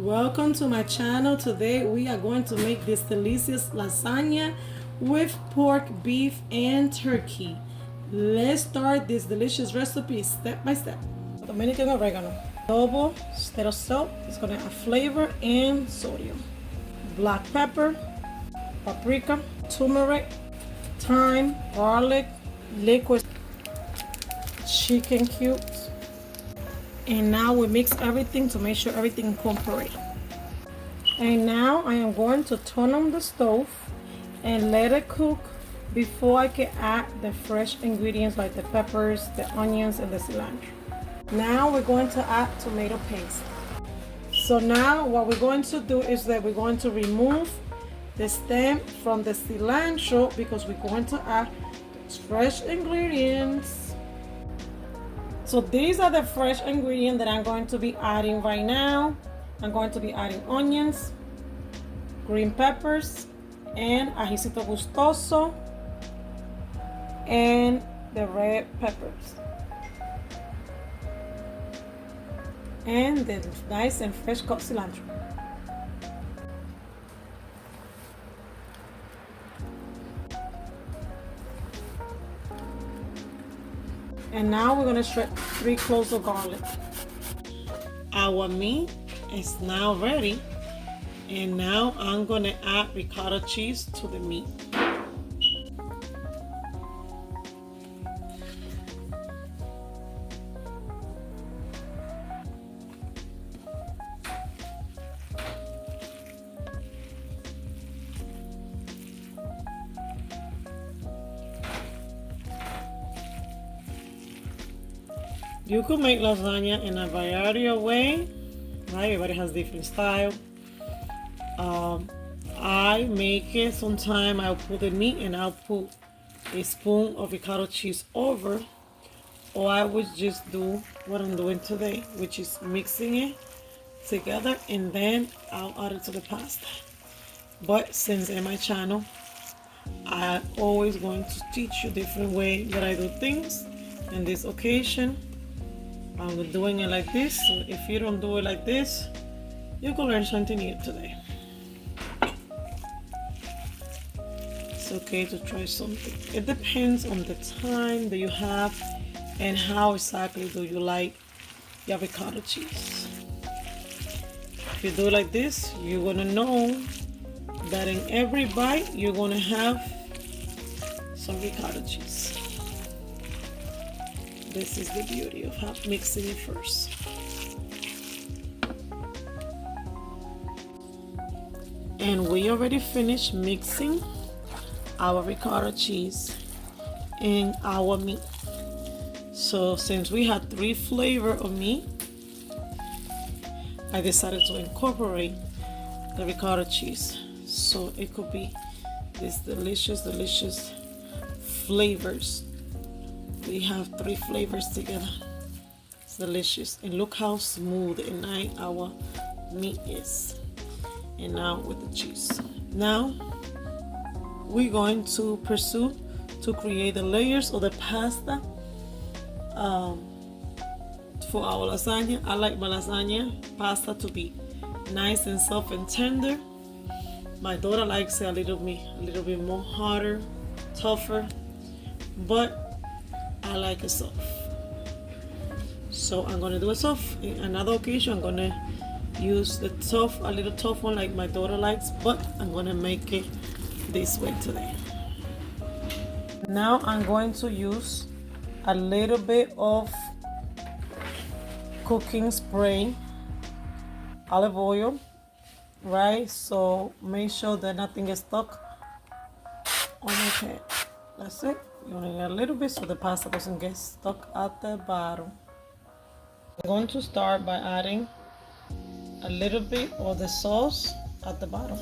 Welcome to my channel. Today we are going to make this delicious lasagna with pork, beef, and turkey. Let's start this delicious recipe step by step. Dominican oregano. Adobo instead of salt. It's going to add flavor and sodium. Black pepper, paprika, turmeric, thyme, garlic, liquid chicken cubes. And now we mix everything to make sure everything incorporates. And now I am going to turn on the stove and let it cook before I can add the fresh ingredients like the peppers, the onions, and the cilantro. Now we're going to add tomato paste. So now what we're going to do is that we're going to remove the stem from the cilantro because we're going to add fresh ingredients. So these are the fresh ingredients that I'm going to be adding right now. I'm going to be adding onions, green peppers, and ajicito gustoso, and the red peppers. And the nice and fresh cut cilantro. And now we're going to shred 3 cloves of garlic. Our meat is now ready. And now I'm going to add ricotta cheese to the meat. You could make lasagna in a variety of ways, right? Everybody has different style. I make it sometimes I'll put the meat and I'll put a spoon of ricotta cheese over, or I would just do what I'm doing today, which is mixing it together and then I'll add it to the pasta. But since in my channel, I'm always going to teach you different way that I do things. In this occasion, I'm doing it like this, so if you don't do it like this, you can learn something new today. It's okay to try something. It depends on the time that you have and how exactly do you like your ricotta cheese. If you do it like this, you're gonna know that in every bite you're gonna have some ricotta cheese. This is the beauty of mixing it first. And we already finished mixing our ricotta cheese and our meat. So since we had 3 flavors of meat, I decided to incorporate the ricotta cheese. So it could be these delicious flavors. We have 3 flavors together. It's delicious. And look how smooth and nice our meat is. And now with the cheese. Now we're going to pursue to create the layers of the pasta for our lasagna. I like my lasagna pasta to be nice and soft and tender. My daughter likes it a little bit more harder, tougher, but I like it soft. So I'm gonna do it soft. In another occasion, I'm gonna use the tough, a little tough one like my daughter likes, but I'm gonna make it this way today. Now I'm going to use a little bit of cooking spray, olive oil, right? So make sure that nothing is stuck on my pan. That's it. You want to get a little bit so the pasta doesn't get stuck at the bottom. I'm going to start by adding a little bit of the sauce at the bottom.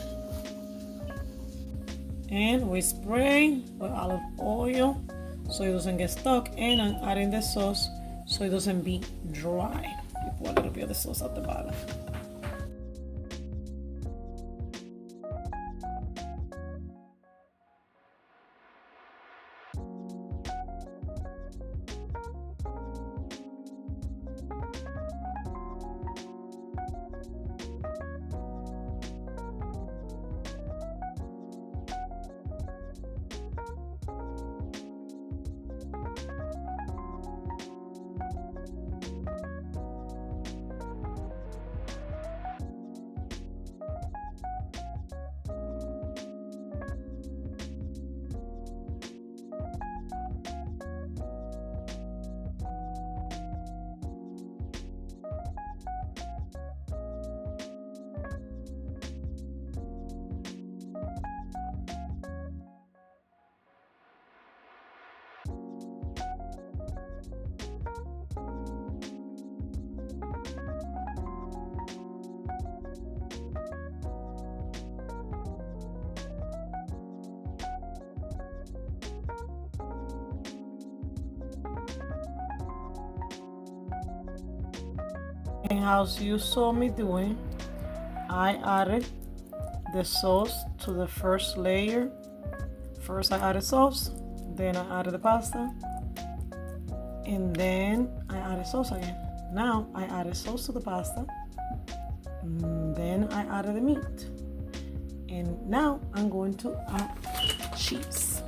And we spray with olive oil so it doesn't get stuck. And I'm adding the sauce so it doesn't be dry. You put a little bit of the sauce at the bottom. As you saw me doing, I added the sauce to the first layer. First I added sauce, then I added the pasta, and then I added sauce again. Now I added sauce to the pasta, and then I added the meat, and now I'm going to add cheese.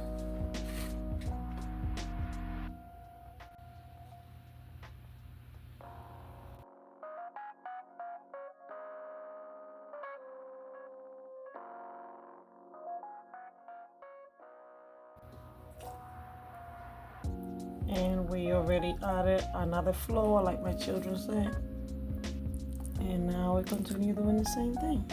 And we already added another flour, like my children say. And now we continue doing the same thing.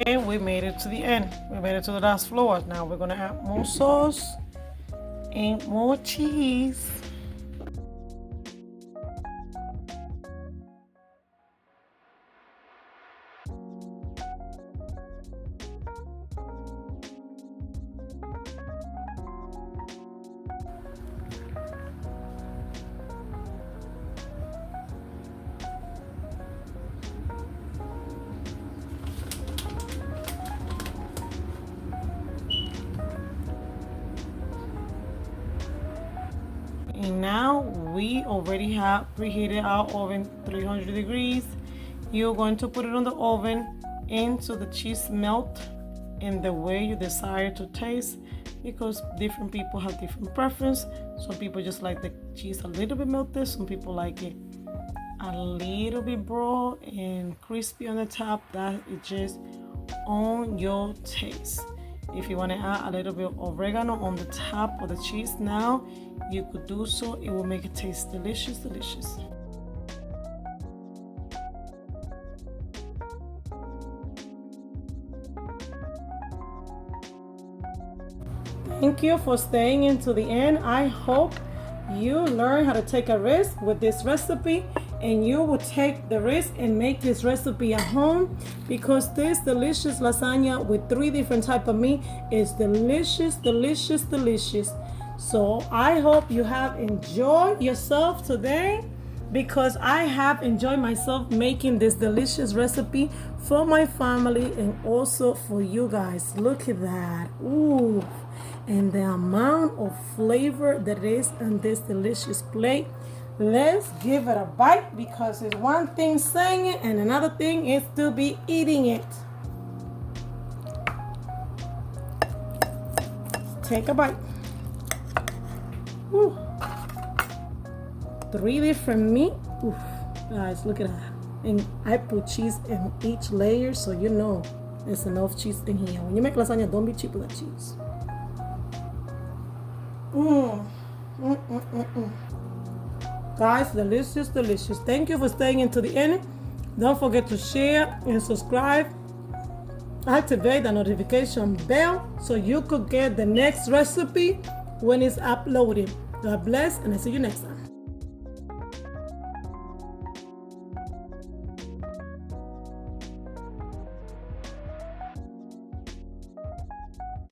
And we made it to the end. We made it to the last flour. Now we're gonna add more sauce and more cheese. And now we already have preheated our oven 300 degrees. You're going to put it on the oven until the cheese melt in the way you desire to taste, because different people have different preference. Some people just like the cheese a little bit melted. Some people like it a little bit broad and crispy on the top. That is just on your taste. If you want to add a little bit of oregano on the top of the cheese now, you could do so. It will make it taste delicious, delicious. Thank you for staying into the end. I hope you learn how to take a risk with this recipe, and you will take the risk and make this recipe at home, because this delicious lasagna with 3 different types of meat is delicious, delicious, delicious. So I hope you have enjoyed yourself today, because I have enjoyed myself making this delicious recipe for my family and also for you guys. Look at that. Ooh. And the amount of flavor that is in this delicious plate. Let's give it a bite, because it's one thing saying it and another thing is to be eating it. Take a bite. Ooh. 3 different meat. Oof. Guys, look at that. And I put cheese in each layer, so you know there's enough cheese in here. When you make lasagna, don't be cheap with that cheese. Guys, delicious, delicious. Thank you for staying into the end. Don't forget to share and subscribe. Activate the notification bell so you could get the next recipe when it's uploaded. God bless, and I'll see you next time.